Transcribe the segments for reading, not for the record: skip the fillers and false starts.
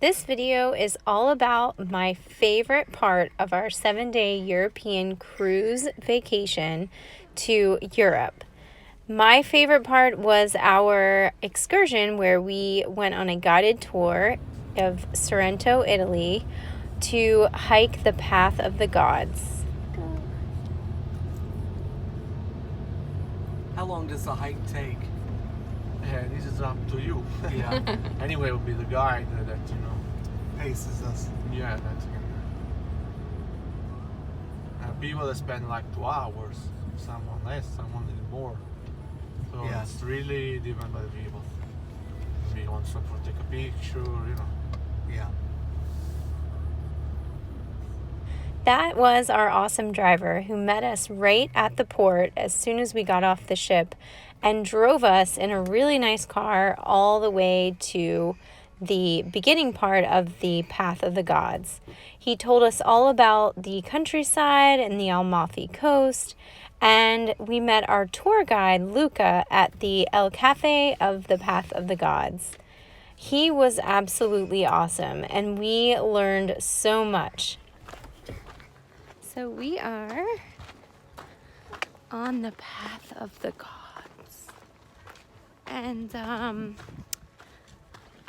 This video is all about my favorite part of our 7-day European cruise vacation to Europe. My favorite part was our excursion where we went on a guided tour of Sorrento, Italy to hike the Path of the Gods. How long does the hike take? Yeah, this is up to you. Yeah. Anyway, it will be the guide that Paces us. yeah, that can. People that spend like 2 hours, someone less, someone a little more. So Yes. it's really different by the people. Maybe you want someone to take a picture, Yeah. That was our awesome driver who met us right at the port as soon as we got off the ship and drove us in a really nice car all the way to the beginning part of the Path of the Gods. He told us all about the countryside and the Amalfi Coast, and we met our tour guide Luca at the El Cafe of the Path of the Gods. He was absolutely awesome, and we learned so much. So we are on the Path of the Gods, and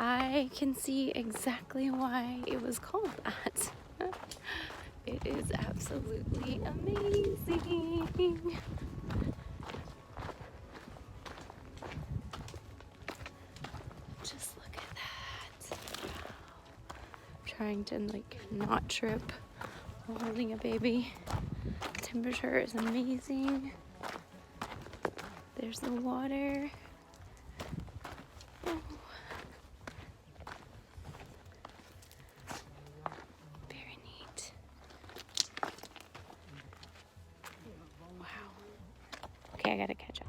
I can see exactly why it was called that. It is absolutely amazing. Just look at that. Wow. Trying to not trip while holding a baby. Temperature is amazing. There's the water. Oh. Very neat. Wow. Okay, I gotta catch up.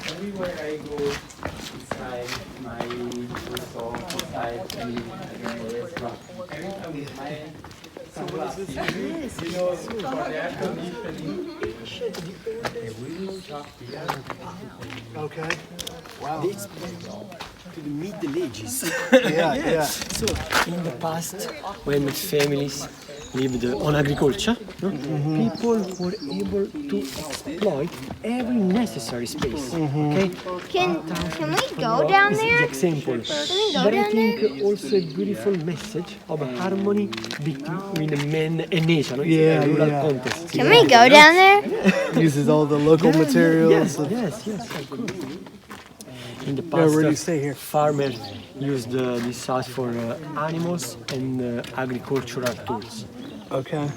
Everywhere I go, inside my resort, inside the restaurant, every time with my sunglasses, you know, for the air conditioning, they will shop here. Okay. Wow. Dates to the Middle Ages. Yeah. So, in the past, when families lived on agriculture, people were able to exploit every necessary space. Okay? Can we go down This is there? the example. we go But I down think also a beautiful message of harmony between man and nature, Yeah, in a rural yeah. context. Can we go down there? Uses all the local materials. Yes, of course. In the Yeah, past, where do you stay here? farmers used this house for animals and agricultural tools. Okay.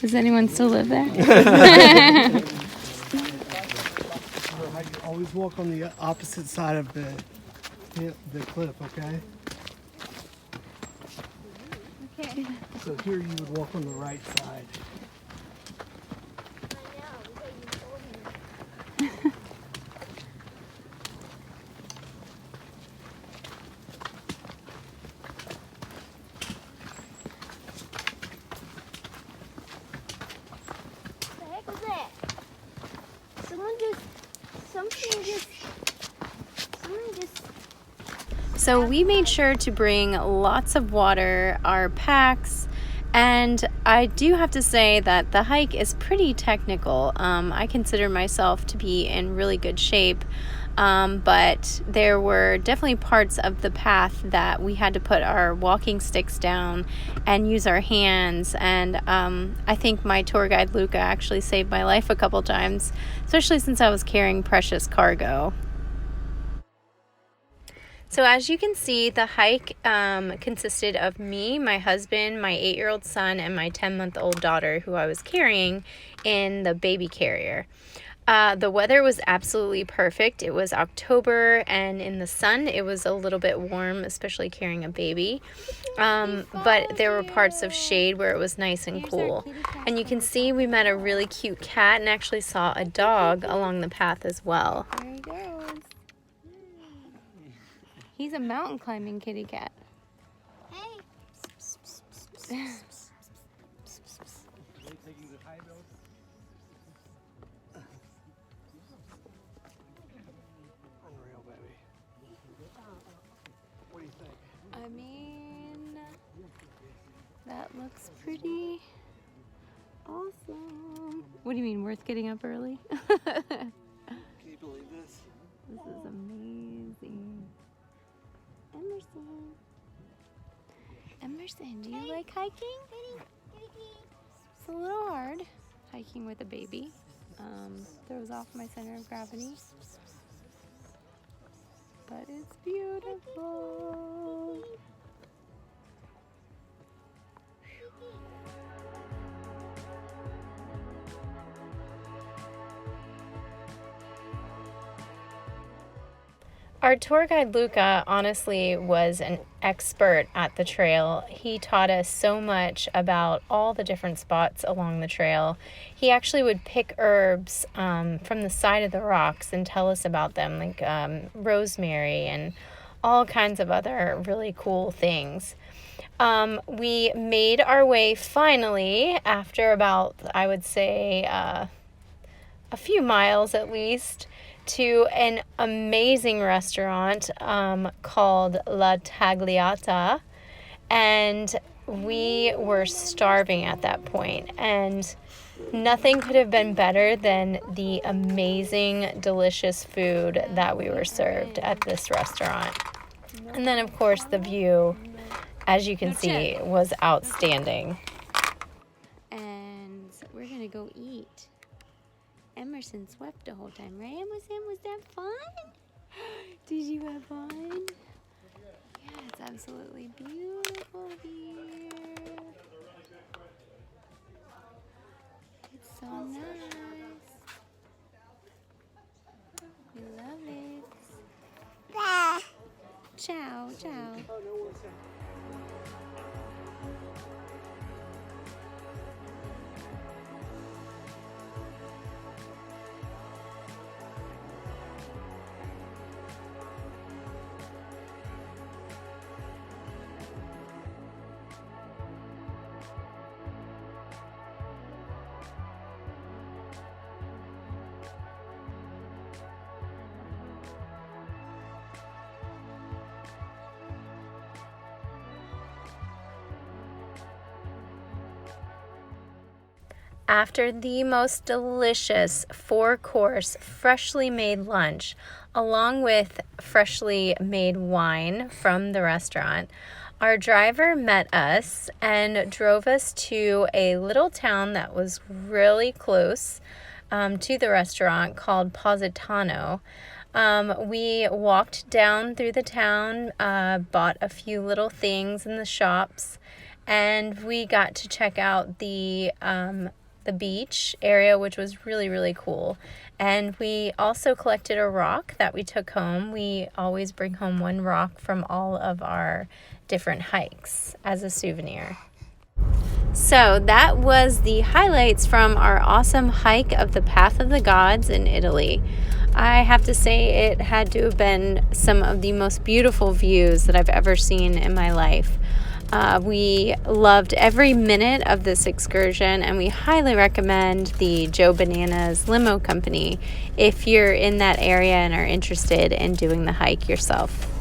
Does anyone still live there? Always walk on the opposite side of the cliff, okay? Okay. So here you would walk on the right side. What the heck was that? Someone just. So we made sure to bring lots of water, our packs, and I do have to say that the hike is pretty technical. I consider myself to be in really good shape, but there were definitely parts of the path that we had to put our walking sticks down and use our hands, and I think my tour guide Luca actually saved my life a couple times, especially since I was carrying precious cargo. So as you can see, the hike consisted of me, my husband, my 8-year-old son, and my 10-month-old daughter who I was carrying in the baby carrier. The weather was absolutely perfect. It was October, and in the sun it was a little bit warm, especially carrying a baby. But there were parts of shade where it was nice and cool. And you can see we met a really cute cat and actually saw a dog along the path as well. There he goes. He's a mountain climbing kitty cat. Hey. I mean, that looks pretty awesome. What do you mean, worth getting up early? Can you believe this? This is amazing. Emerson, do you like hiking? It's a little hard hiking with a baby. Throws off my center of gravity. But it's beautiful. Our tour guide Luca honestly was an expert at the trail. He taught us so much about all the different spots along the trail. He actually would pick herbs from the side of the rocks and tell us about them, like rosemary and all kinds of other really cool things. We made our way finally, after about, I would say, a few miles at least, to an amazing restaurant called La Tagliata, and we were starving at that point, and nothing could have been better than the amazing, delicious food that we were served at this restaurant. And then, of course, the view, as you can see, was outstanding. And we're gonna go eat. Emerson swept the whole time, right? Emerson, was that fun? Did you have fun? Yeah, it's absolutely beautiful here. It's so nice. We love it. Ciao, ciao. After the most delicious 4-course freshly made lunch, along with freshly made wine from the restaurant, our driver met us and drove us to a little town that was really close to the restaurant called Positano. We walked down through the town, bought a few little things in the shops, and we got to check out the beach area, which was really, really cool. And we also collected a rock that we took home. We always bring home one rock from all of our different hikes as a souvenir. So that was the highlights from our awesome hike of the Path of the Gods in Italy. I have to say it had to have been some of the most beautiful views that I've ever seen in my life. We loved every minute of this excursion, and we highly recommend the Joe Bananas Limo Company if you're in that area and are interested in doing the hike yourself.